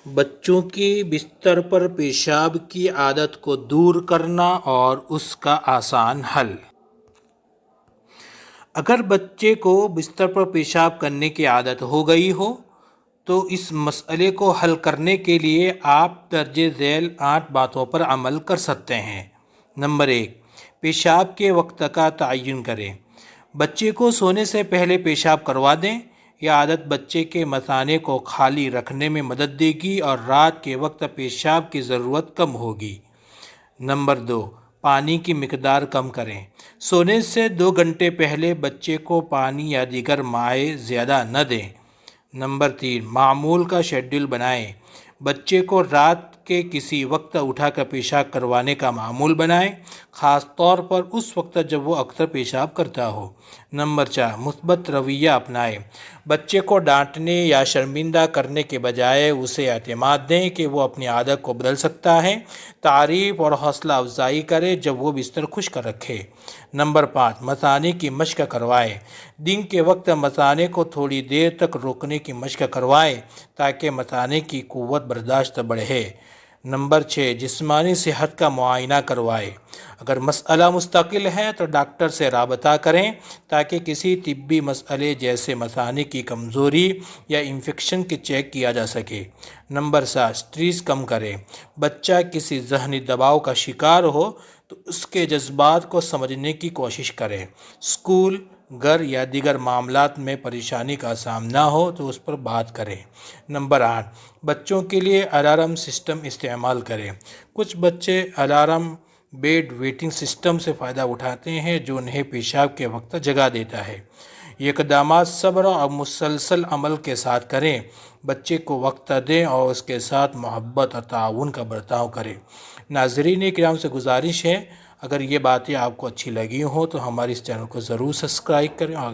بچوں کی بستر پر پیشاب کی عادت کو دور کرنا اور اس کا آسان حل۔ اگر بچے کو بستر پر پیشاب کرنے کی عادت ہو گئی ہو تو اس مسئلے کو حل کرنے کے لیے آپ درج ذیل 8 باتوں پر عمل کر سکتے ہیں۔ نمبر 1، پیشاب کے وقت کا تعین کریں۔ بچے کو سونے سے پہلے پیشاب کروا دیں۔ یہ عادت بچے کے مثانے کو خالی رکھنے میں مدد دے گی اور رات کے وقت پیشاب کی ضرورت کم ہوگی۔ نمبر 2، پانی کی مقدار کم کریں۔ سونے سے 2 گھنٹے پہلے بچے کو پانی یا دیگر مائع زیادہ نہ دیں۔ نمبر 3، معمول کا شیڈول بنائیں۔ بچے کو رات کے کسی وقت اٹھا کر پیشاب کروانے کا معمول بنائیں، خاص طور پر اس وقت جب وہ اکثر پیشاب کرتا ہو۔ نمبر 4، مثبت رویہ اپنائیں۔ بچے کو ڈانٹنے یا شرمندہ کرنے کے بجائے اسے اعتماد دیں کہ وہ اپنی عادت کو بدل سکتا ہے۔ تعریف اور حوصلہ افزائی کریں جب وہ بستر خشک رکھے۔ نمبر 5، مثانے کی مشق کروائیں۔ دن کے وقت مثانے کو تھوڑی دیر تک روکنے کی مشق کروائیں تاکہ مثانے کی قوت برداشت بڑھے۔ نمبر 6، جسمانی صحت کا معائنہ کروائیں۔ اگر مسئلہ مستقل ہے تو ڈاکٹر سے رابطہ کریں تاکہ کسی طبی مسئلے جیسے مثانے کی کمزوری یا انفیکشن کی چیک کیا جا سکے۔ نمبر 7، سٹریس کم کریں۔ بچہ کسی ذہنی دباؤ کا شکار ہو تو اس کے جذبات کو سمجھنے کی کوشش کریں۔ اسکول، گھر یا دیگر معاملات میں پریشانی کا سامنا ہو تو اس پر بات کریں۔ نمبر 8، بچوں کے لیے الارم سسٹم استعمال کریں۔ کچھ بچے الارم بیڈ ویٹنگ سسٹم سے فائدہ اٹھاتے ہیں جو انہیں پیشاب کے وقت جگا دیتا ہے۔ یہ اقدامات صبر اور مسلسل عمل کے ساتھ کریں۔ بچے کو وقت دیں اور اس کے ساتھ محبت اور تعاون کا برتاؤ کریں۔ ناظرین کرام سے گزارش ہے، اگر یہ باتیں آپ کو اچھی لگی ہوں تو ہمارے اس چینل کو ضرور سبسکرائب کریں اور